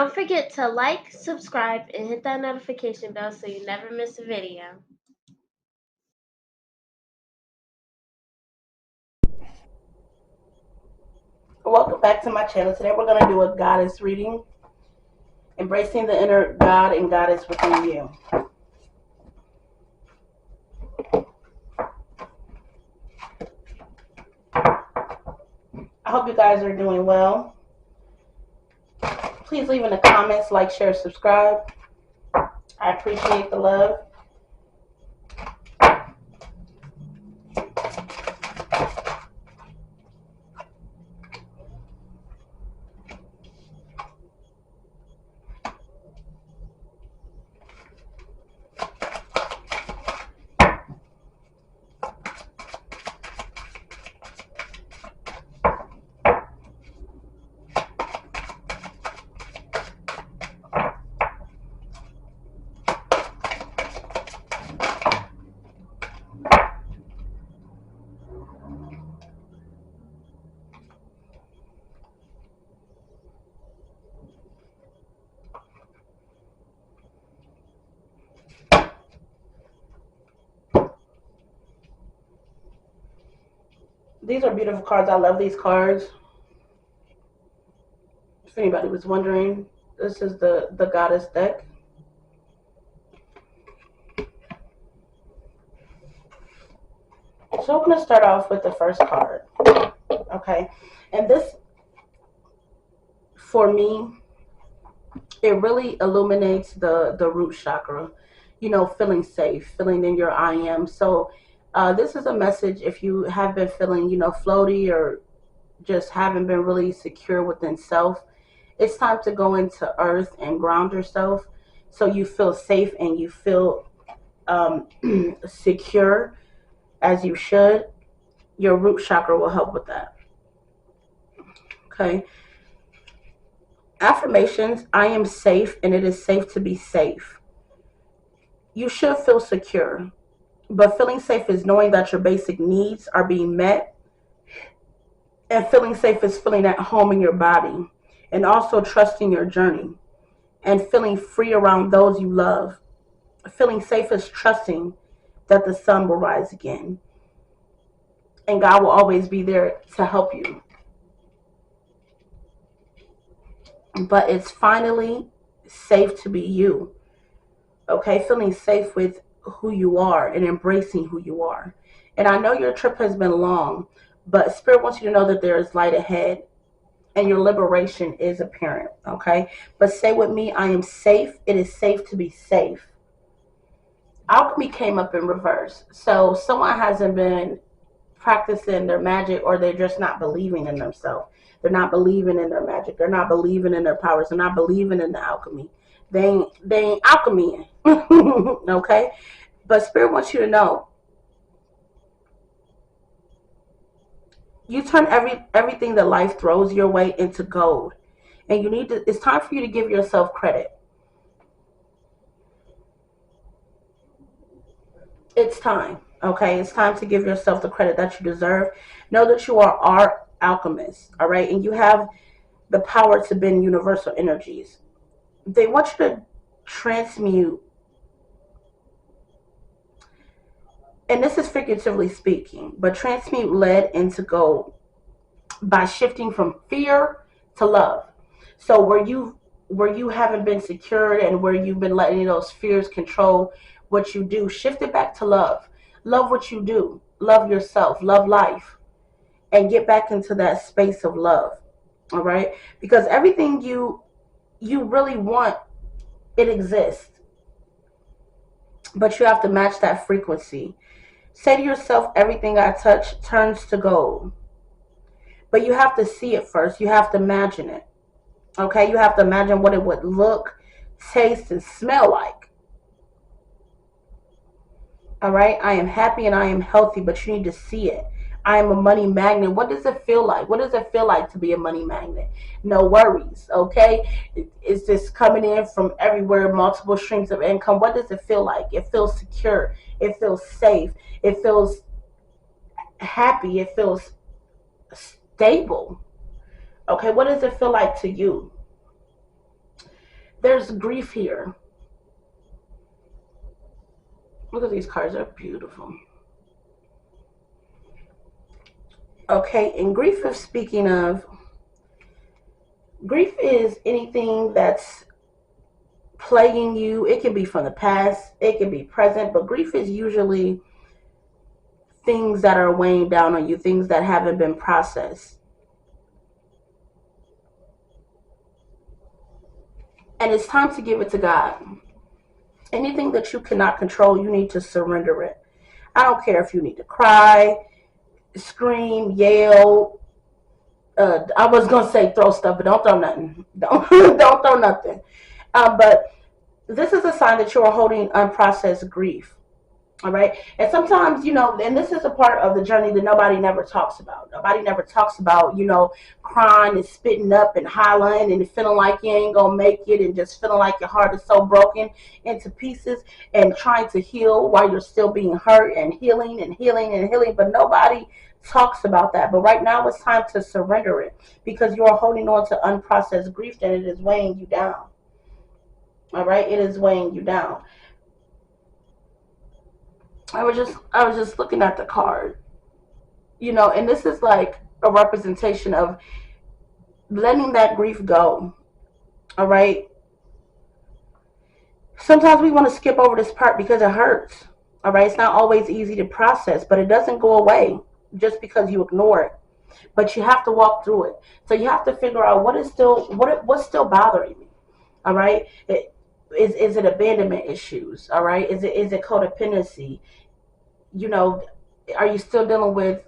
Don't forget to like, subscribe, and hit that notification bell so you never miss a video. Welcome back to my channel. Today we're going to do a goddess reading, embracing the inner god and goddess within you. I hope you guys are doing well. Please leave in the comments, like, share, subscribe. I appreciate the love. These are beautiful cards. I love these cards. If anybody was wondering, this is the goddess deck. So I'm going to start off with the first card. Okay. And this, for me, it really illuminates the root chakra. You know, feeling safe, feeling in your I am. So this is a message if you have been feeling, you know, floaty or just haven't been really secure within self. It's time to go into earth and ground yourself so you feel safe and you feel secure as you should. Your root chakra will help with that. Okay. Affirmations: I am safe and it is safe to be safe. You should feel secure, but feeling safe is knowing that your basic needs are being met, and feeling safe is feeling at home in your body, and also trusting your journey, and feeling free around those you love. Feeling safe is trusting that the sun will rise again, and God will always be there to help you. But it's finally safe to be you. Okay, feeling safe with who you are and embracing who you are. And I know your trip has been long, but Spirit wants you to know that there is light ahead and your liberation is apparent. Okay, but say with me, I am safe. It is safe to be safe. Alchemy came up in reverse. So someone hasn't been practicing their magic, or they're just not believing in themselves. They're not believing in their magic. They're not believing in their powers. They're not believing in the alchemy. They ain't alchemy. Okay? But Spirit wants you to know, you turn everything that life throws your way into gold. And you need to, it's time for you to give yourself credit. It's time. Okay? It's time to give yourself the credit that you deserve. Know that you are our alchemist, all right? And you have the power to bend universal energies. They want you to transmute, and this is figuratively speaking, but transmute lead into gold by shifting from fear to love. So where you haven't been secured and where you've been letting those fears control what you do, shift it back to love. Love what you do. Love yourself. Love life. And get back into that space of love. All right? Because everything you really want, it exists. But you have to match that frequency. Say to yourself, everything I touch turns to gold. But you have to see it first. You have to imagine it. Okay? You have to imagine what it would look, taste, and smell like. All right? I am happy and I am healthy, but you need to see it. I am a money magnet. What does it feel like? What does it feel like to be a money magnet? No worries, okay? It's just coming in from everywhere, multiple streams of income. What does it feel like? It feels secure. It feels safe. It feels happy. It feels stable. Okay, what does it feel like to you? There's grief here. Look at these cards, they're beautiful. Okay, and grief is speaking of, grief is anything that's plaguing you. It can be from the past, it can be present, but grief is usually things that are weighing down on you, things that haven't been processed. And it's time to give it to God. Anything that you cannot control, you need to surrender it. I don't care if you need to cry, scream, yell. I was gonna say throw stuff, but don't throw nothing. Don't throw nothing. But this is a sign that you are holding unprocessed grief. All right. And sometimes, and this is a part of the journey that nobody never talks about. Nobody never talks about, crying and spitting up and hollering and feeling like you ain't going to make it and just feeling like your heart is so broken into pieces and trying to heal while you're still being hurt and healing and healing and healing. But nobody talks about that. But right now it's time to surrender it because you're holding on to unprocessed grief and it is weighing you down. All right. It is weighing you down. I was just looking at the card, and this is like a representation of letting that grief go. All right. Sometimes we want to skip over this part because it hurts. All right. It's not always easy to process, but it doesn't go away just because you ignore it. But you have to walk through it. So you have to figure out what's still bothering me. All right. Is it abandonment issues? All right. Is it codependency? Are you still dealing with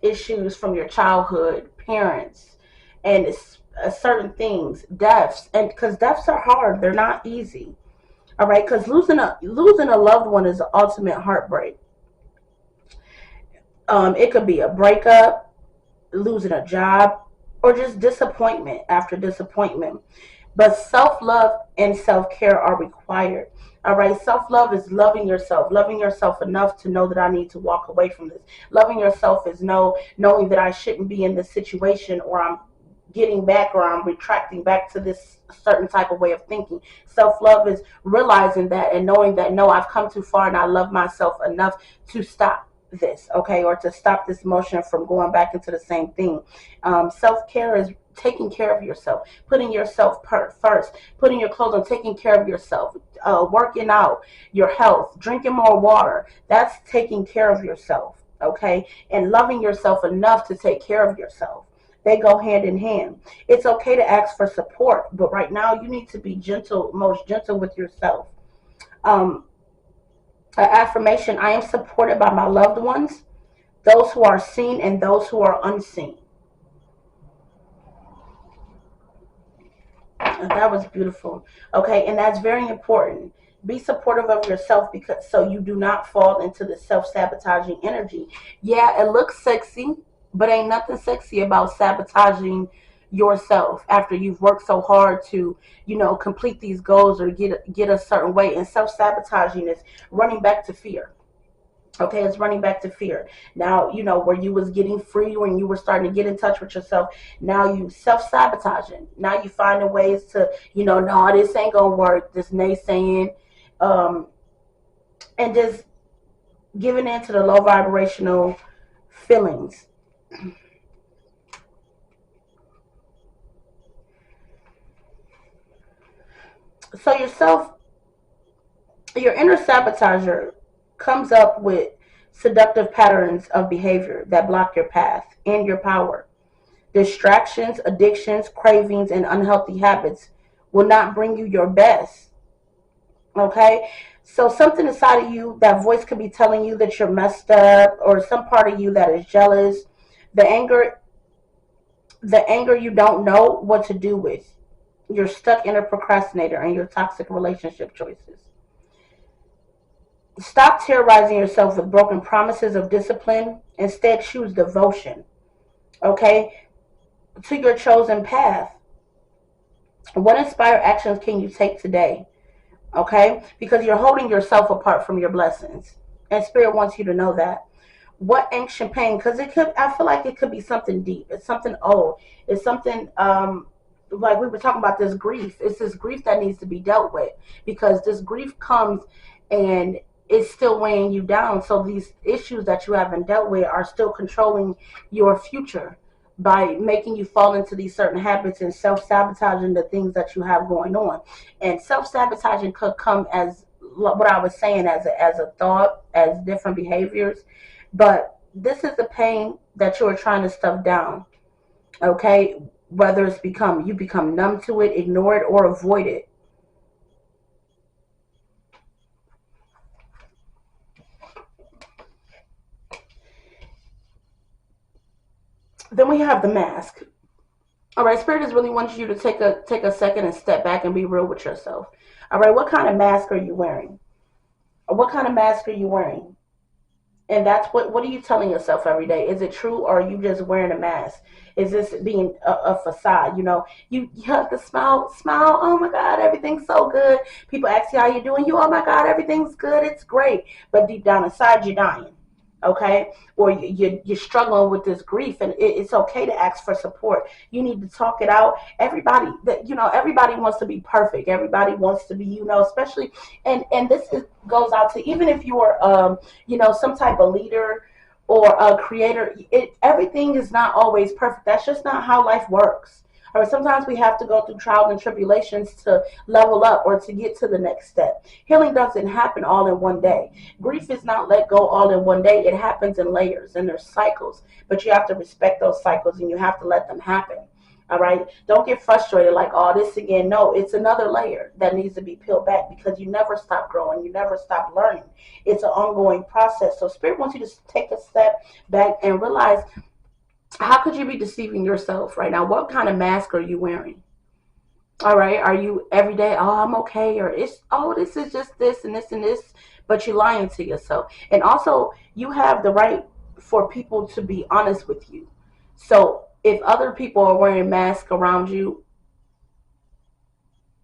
issues from your childhood, parents, and certain things, deaths, and because deaths are hard, they're not easy. All right, because losing a loved one is the ultimate heartbreak. It could be a breakup, losing a job, or just disappointment after disappointment. But self-love and self-care are required. All right, self-love is loving yourself enough to know that I need to walk away from this. Loving yourself is knowing that I shouldn't be in this situation, or I'm getting back, or I'm retracting back to this certain type of way of thinking. Self-love is realizing that and knowing that, no, I've come too far and I love myself enough to stop this, okay, or to stop this motion from going back into the same thing. Self-care is taking care of yourself, putting yourself first, putting your clothes on, taking care of yourself, working out, your health, drinking more water. That's taking care of yourself, okay, and loving yourself enough to take care of yourself. They go hand in hand. It's okay to ask for support, but right now you need to be gentle, most gentle with yourself. An affirmation: I am supported by my loved ones, those who are seen and those who are unseen. And that was beautiful. Okay, and that's very important. Be supportive of yourself because so you do not fall into the self-sabotaging energy. Yeah, it looks sexy, but ain't nothing sexy about sabotaging yourself after you've worked so hard to, complete these goals or get a certain way. And self-sabotaging is running back to fear. Okay, it's running back to fear. Now, where you was getting free, when you were starting to get in touch with yourself, now you self-sabotaging. Now you finding ways to, no, this ain't gonna work, this naysaying, and just giving in to the low vibrational feelings. So your inner sabotager comes up with seductive patterns of behavior that block your path and your power. Distractions, addictions, cravings, and unhealthy habits will not bring you your best. Okay? So something inside of you, that voice could be telling you that you're messed up, or some part of you that is jealous. The anger you don't know what to do with. You're stuck in a procrastinator and your toxic relationship choices. Stop terrorizing yourself with broken promises of discipline. Instead, choose devotion, okay, to your chosen path. What inspired actions can you take today? Okay, because you're holding yourself apart from your blessings, and Spirit wants you to know that. What ancient pain? Because I feel like it could be something deep. It's something old. It's something like we were talking about, this grief. It's this grief that needs to be dealt with, because this grief comes and it's still weighing you down. So these issues that you haven't dealt with are still controlling your future by making you fall into these certain habits and self-sabotaging the things that you have going on. And self-sabotaging could come as what I was saying, as a thought, as different behaviors. But this is the pain that you're trying to stuff down. Okay, whether it's become you become numb to it, ignore it, or avoid it. Then we have the mask. All right, Spirit is really wants you to take a second and step back and be real with yourself. All right, what kind of mask are you wearing? What kind of mask are you wearing? And that's what are you telling yourself every day? Is it true, or are you just wearing a mask? Is this being a facade? You have to smile. Oh my God, everything's so good. People ask you how you're doing. Oh my God, everything's good. It's great. But deep down inside, you're dying. Okay, or you're struggling with this grief, and it's okay to ask for support. You need to talk it out. Everybody wants to be perfect. Everybody wants to be, especially, and this goes out to, even if you are some type of leader or a creator. Everything is not always perfect. That's just not how life works. Or sometimes we have to go through trials and tribulations to level up or to get to the next step. Healing doesn't happen all in one day. Grief is not let go all in one day. It happens in layers, and there's cycles. But you have to respect those cycles, and you have to let them happen. All right? Don't get frustrated like, oh, this again. No, it's another layer that needs to be peeled back, because you never stop growing. You never stop learning. It's an ongoing process. So Spirit wants you to take a step back and realize, how could you be deceiving yourself right now? What kind of mask are you wearing? All right. Are you every day, oh, I'm okay, or this is just this and this and this, but you're lying to yourself. And also, you have the right for people to be honest with you. So if other people are wearing masks around you,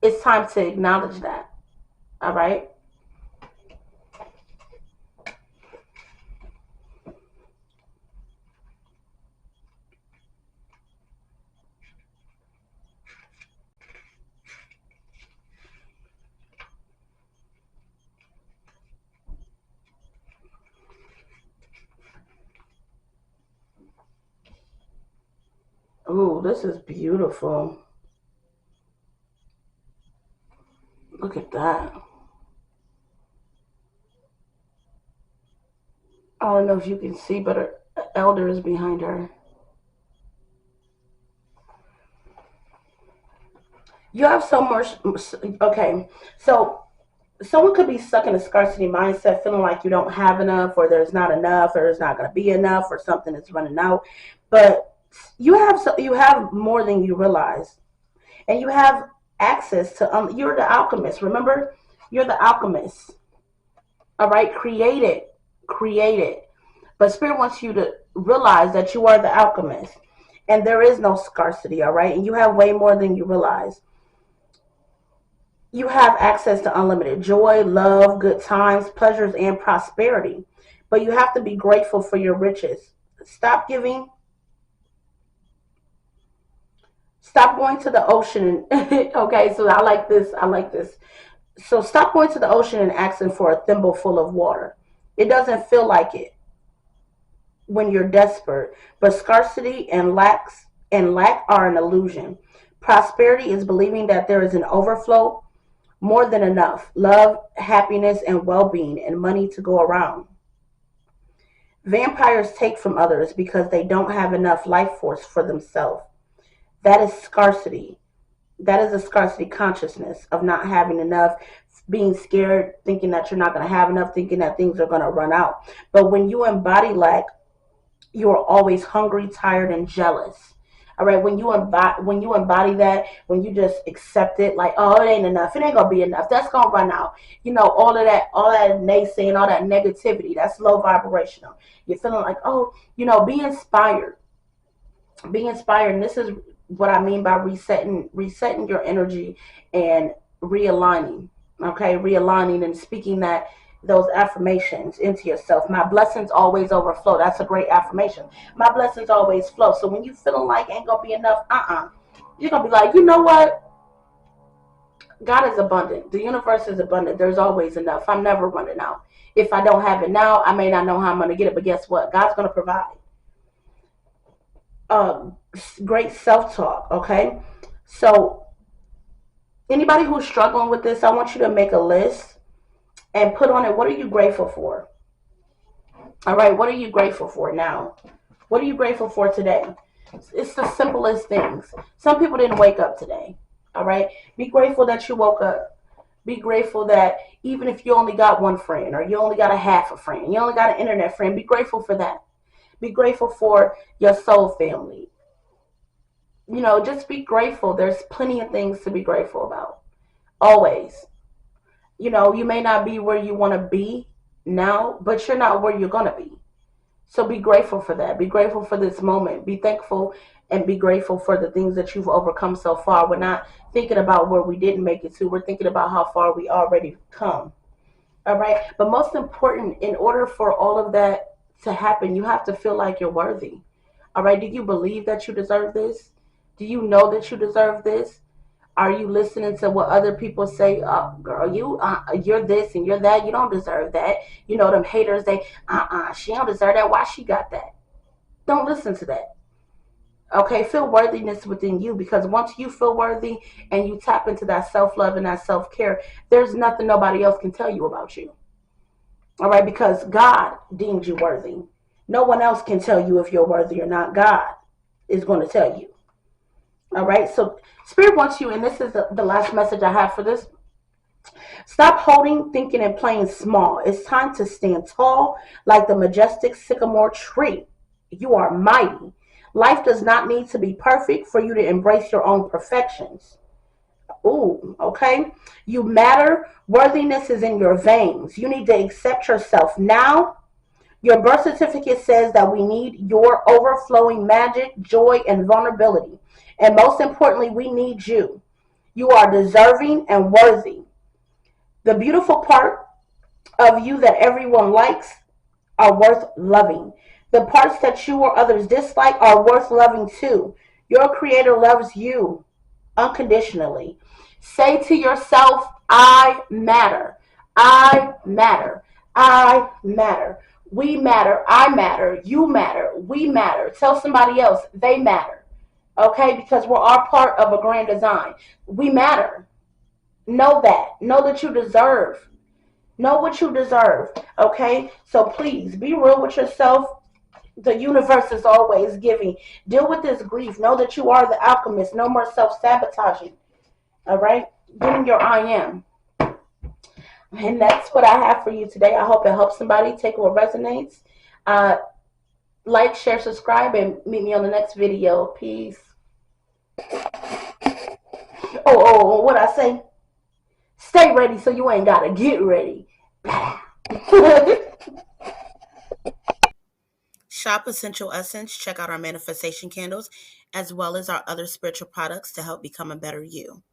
it's time to acknowledge that. All right. Ooh, this is beautiful. Look at that. I don't know if you can see, but her elder is behind her. You have so much. Okay, so someone could be stuck in a scarcity mindset, feeling like you don't have enough, or there's not enough, or there's not going to be enough, or something is running out. But you have more than you realize, and you have access to. You're the alchemist. Remember, you're the alchemist. All right, create it. But Spirit wants you to realize that you are the alchemist, and there is no scarcity. All right, and you have way more than you realize. You have access to unlimited joy, love, good times, pleasures, and prosperity. But you have to be grateful for your riches. Stop giving. Stop going to the ocean. Okay, so I like this. I like this. So stop going to the ocean and asking for a thimble full of water. It doesn't feel like it when you're desperate. But scarcity and lack are an illusion. Prosperity is believing that there is an overflow, more than enough love, happiness, and well being, and money to go around. Vampires take from others because they don't have enough life force for themselves. That is scarcity. That is a scarcity consciousness of not having enough, being scared, thinking that you're not going to have enough, thinking that things are going to run out. But when you embody lack, you are always hungry, tired, and jealous. All right, when you embody that, when you just accept it, like, oh, it ain't enough, it ain't gonna be enough, that's gonna run out. All that naysaying, all that negativity, that's low vibrational. You're feeling like, oh, be inspired, be inspired. And this is what I mean by resetting your energy and realigning. Okay, realigning and speaking those affirmations into yourself. My blessings always overflow. That's a great affirmation. My blessings always flow. So when you feeling like ain't gonna be enough, You're going to be like, you know what? God is abundant. The universe is abundant. There's always enough. I'm never running out. If I don't have it now, I may not know how I'm going to get it, but guess what? God's going to provide. Um, Great self-talk, okay? So anybody who's struggling with this, I want you to make a list and put on it, what are you grateful for? All right, what are you grateful for now? What are you grateful for today? It's the simplest things. Some people didn't wake up today. All right, be grateful that you woke up. Be grateful that even if you only got one friend or you only got a half a friend, you only got an internet friend, be grateful for that. Be grateful for your soul family. Just be grateful. There's plenty of things to be grateful about. Always. You may not be where you want to be now, but you're not where you're going to be. So be grateful for that. Be grateful for this moment. Be thankful and be grateful for the things that you've overcome so far. We're not thinking about where we didn't make it to. We're thinking about how far we already come. All right. But most important, in order for all of that to happen, you have to feel like you're worthy. All right. Do you believe that you deserve this? Do you know that you deserve this? Are you listening to what other people say? Oh, girl, you're this and you're that. You don't deserve that. Them haters, she don't deserve that. Why she got that? Don't listen to that. Okay, feel worthiness within you, because once you feel worthy and you tap into that self-love and that self-care, there's nothing nobody else can tell you about you. All right, because God deems you worthy. No one else can tell you if you're worthy or not. God is going to tell you. All right, so Spirit wants you, and this is the last message I have for this. Stop holding, thinking, and playing small. It's time to stand tall like the majestic sycamore tree. You are mighty. Life does not need to be perfect for you to embrace your own perfections. Ooh, okay. You matter. Worthiness is in your veins. You need to accept yourself now. Your birth certificate says that we need your overflowing magic, joy, and vulnerability. And most importantly, we need you. You are deserving and worthy. The beautiful part of you that everyone likes are worth loving. The parts that you or others dislike are worth loving too. Your creator loves you unconditionally. Say to yourself, I matter. I matter. I matter. We matter. I matter. You matter. We matter. Tell somebody else they matter. Okay? Because we're all part of a grand design. We matter. Know that. Know that you deserve. Know what you deserve. Okay? So please be real with yourself. The universe is always giving. Deal with this grief. Know that you are the alchemist. No more self-sabotaging. All right? Getting your I am. And that's what I have for you today. I hope it helps somebody. Take what resonates. Like, share, subscribe, and meet me on the next video. Peace. What I say? Stay ready so you ain't got to get ready. Shop Essential Essence. Check out our manifestation candles as well as our other spiritual products to help become a better you.